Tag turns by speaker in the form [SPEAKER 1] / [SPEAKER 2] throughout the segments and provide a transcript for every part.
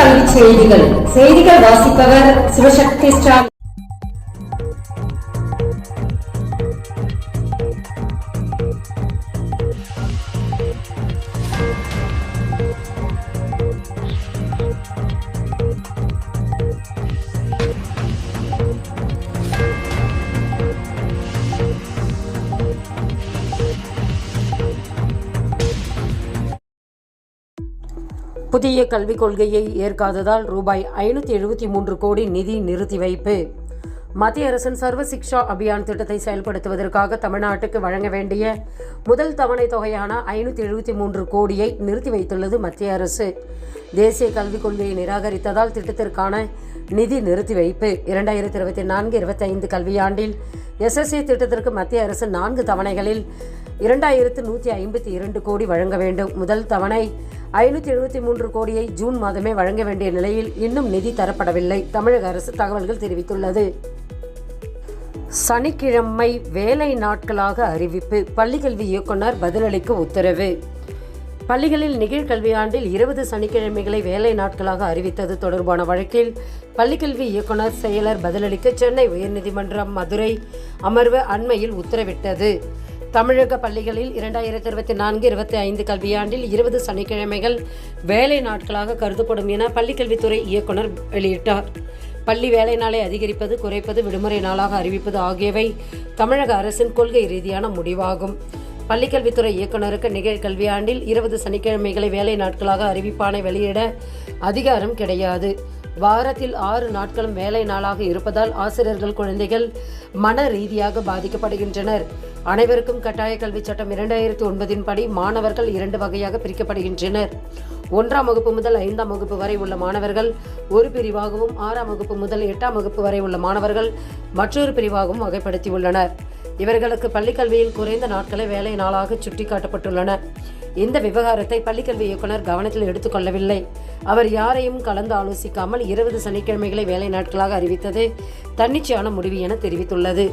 [SPEAKER 1] கல்வி செய்திகள் வாசிப்பவர் சிவசக்தி ஸ்டார்.
[SPEAKER 2] புதிய கல்விக் கொள்கையை ஏற்காததால் ரூபாய் 573 கோடி நிதி நிறுத்தி வைப்பு. மத்திய அரசின் சர்வ சிக்ஷா அபியான் திட்டத்தை செயல்படுத்துவதற்காக தமிழ்நாட்டுக்கு வழங்க வேண்டிய முதல் தவணை தொகையான 573 கோடியை நிறுத்தி வைத்துள்ளது மத்திய அரசு. தேசிய கல்விக் கொள்கையை நிராகரித்ததால் திட்டத்திற்கான நிதி நிறுத்தி வைப்பு. 2024-25 கல்வியாண்டில் SSA திட்டத்திற்கு மத்திய அரசு 4 தவணைகளில் 2152 கோடி வழங்க வேண்டும். முதல் தவணை 573 கோடியை ஜூன் மாதமே வழங்க வேண்டிய நிலையில் இன்னும் நிதி தரப்படவில்லை. தமிழக அரசு தகவல்கள் தெரிவித்துள்ளது. சனிக்கிழமை வேலை நாட்களாக அறிவிப்பு. பள்ளிக்கல்வி இயக்குனர் பதிலளிக்க உத்தரவு. பள்ளிகளில் நிகழ்கல்வியாண்டில் 20 சனிக்கிழமைகளை வேலை நாட்களாக அறிவித்தது தொடர்பான வழக்கில் பள்ளிக்கல்வி இயக்குனர் செயலர் பதிலளிக்க சென்னை உயர்நீதிமன்றம் மதுரை அமர்வு அண்மையில் உத்தரவிட்டது. தமிழக பள்ளிகளில் 2024-25 கல்வியாண்டில் 20 சனிக்கிழமைகள் வேலை நாட்களாக கருதப்படும் என பள்ளிக்கல்வித்துறை இயக்குனர் வெளியிட்டார். பள்ளி வேலை நாளை அதிகரிப்பது, குறைப்பது, விடுமுறை நாளாக அறிவிப்பது ஆகியவை தமிழக அரசின் கொள்கை ரீதியான முடிவாகும். பள்ளிக்கல்வித்துறை இயக்குநருக்கு நிகழ்கல்வியாண்டில் 20 சனிக்கிழமைகளை வேலை நாட்களாக அறிவிப்பானை வெளியிட அதிகாரம் கிடையாது. வாரத்தில் 6 நாட்களும் வேலை நாளாக இருப்பதால் ஆசிரியர்கள், குழந்தைகள் மன ரீதியாக பாதிக்கப்படுகின்றனர். அனைவருக்கும் கட்டாய கல்வி சட்டம் 2009 படி மாணவர்கள் 2 வகையாக பிரிக்கப்படுகின்றனர். 1ஆம் வகுப்பு முதல் 5ஆம் வகுப்பு வரை உள்ள மாணவர்கள் ஒரு பிரிவாகவும், 6ஆம் வகுப்பு முதல் 8ஆம் வகுப்பு வரை உள்ள மாணவர்கள் மற்றொரு பிரிவாகவும் வகைப்படுத்தியுள்ளனர். இவர்களுக்கு பள்ளிக்கல்வியில் குறைந்த நாட்களை வேலை நாளாக சுட்டிக்காட்டப்பட்டுள்ளன. இந்த விவகாரத்தை பள்ளிக்கல்வி இயக்குனர் கவனத்தில் எடுத்துக்கொள்ளவில்லை. அவர் யாரையும் கலந்து ஆலோசிக்காமல் 20 சனிக்கிழமைகளை வேலை நாட்களாக அறிவித்தது தன்னிச்சையான முடிவு என தெரிவித்துள்ளது.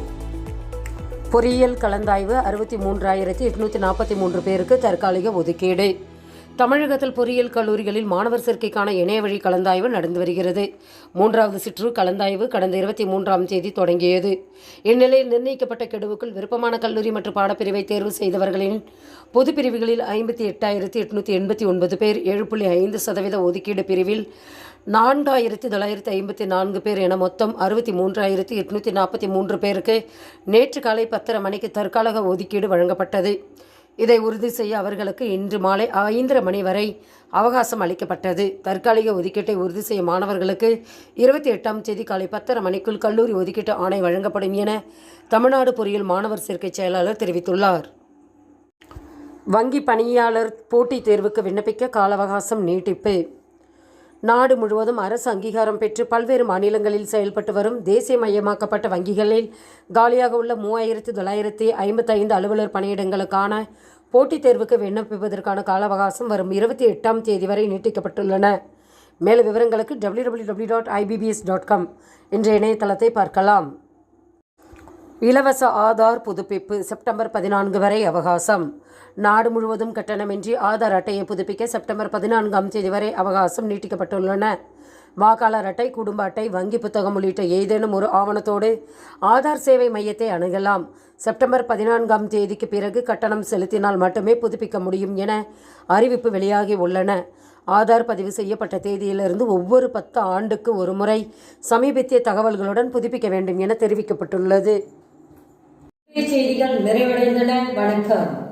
[SPEAKER 2] பொறியியல் கலந்தாய்வு 63,843 பேருக்கு தற்காலிக ஒதுக்கீடு. தமிழகத்தில் பொறியியல் கல்லூரிகளில் மாணவர் சேர்க்கைக்கான இணையவழி கலந்தாய்வு நடந்து வருகிறது. 3வது சுற்று கலந்தாய்வு கடந்த 23ஆம் தேதி தொடங்கியது. இந்நிலையில் நிர்ணயிக்கப்பட்ட கெடுவுக்குள் விருப்பமான கல்லூரி மற்றும் பாடப்பிரிவை தேர்வு செய்தவர்களின் பொது பிரிவுகளில் 58,889 பேர், 7.5% ஒதுக்கீடு பிரிவில் 4,954 பேர் என மொத்தம் 63,843 பேருக்கு நேற்று காலை 10:30 மணிக்கு தற்காலிக ஒதுக்கீடு வழங்கப்பட்டது. இதை உறுதி செய்ய அவர்களுக்கு இன்று மாலை 5:30 மணி வரை அவகாசம் அளிக்கப்பட்டது. தற்காலிக ஒதுக்கீட்டை உறுதி செய்ய மாணவர்களுக்கு 28ஆம் தேதி காலை 10:30 மணிக்குள் கல்லூரி ஒதுக்கீட்டு ஆணை வழங்கப்படும் என தமிழ்நாடு பொறியியல் மாணவர் சேர்க்கை செயலாளர் தெரிவித்துள்ளார். வங்கி பணியாளர் போட்டித் தேர்வுக்கு விண்ணப்பிக்க கால அவகாசம் நீட்டிப்பு. நாடு முழுவதும் அரசு அங்கீகாரம் பெற்று பல்வேறு மாநிலங்களில் செயல்பட்டு வரும் தேசியமயமாக்கப்பட்ட வங்கிகளில் காலியாக உள்ள 3,955 அலுவலர் பணியிடங்களுக்கான போட்டித் தேர்வுக்கு விண்ணப்பிப்பதற்கான கால அவகாசம் வரும் 28ஆம் தேதி வரை நீட்டிக்கப்பட்டுள்ளன. மேலும் விவரங்களுக்கு www.ibbs.com என்ற இணையதளத்தை பார்க்கலாம். இலவச ஆதார் புதுப்பிப்பு செப்டம்பர் 14 வரை அவகாசம். நாடு முழுவதும் கட்டணமின்றி ஆதார் அட்டையை புதுப்பிக்க செப்டம்பர் 14ஆம் தேதி வரை அவகாசம் நீட்டிக்கப்பட்டுள்ளன. வாக்காளர் அட்டை, குடும்ப அட்டை, வங்கி புத்தகம் உள்ளிட்ட ஏதேனும் ஒரு ஆவணத்தோடு ஆதார் சேவை மையத்தை அணுகலாம். செப்டம்பர் 14ஆம் தேதிக்கு பிறகு கட்டணம் செலுத்தினால் மட்டுமே புதுப்பிக்க முடியும் என அறிவிப்பு வெளியாகி உள்ளன. ஆதார் பதிவு செய்யப்பட்ட தேதியிலிருந்து ஒவ்வொரு 10 ஆண்டுக்கு ஒரு முறை சமீபத்திய தகவல்களுடன் புதுப்பிக்க வேண்டும் என தெரிவிக்கப்பட்டுள்ளது.
[SPEAKER 1] செய்திகள் நிறைவடைந்தன. வணக்கம்.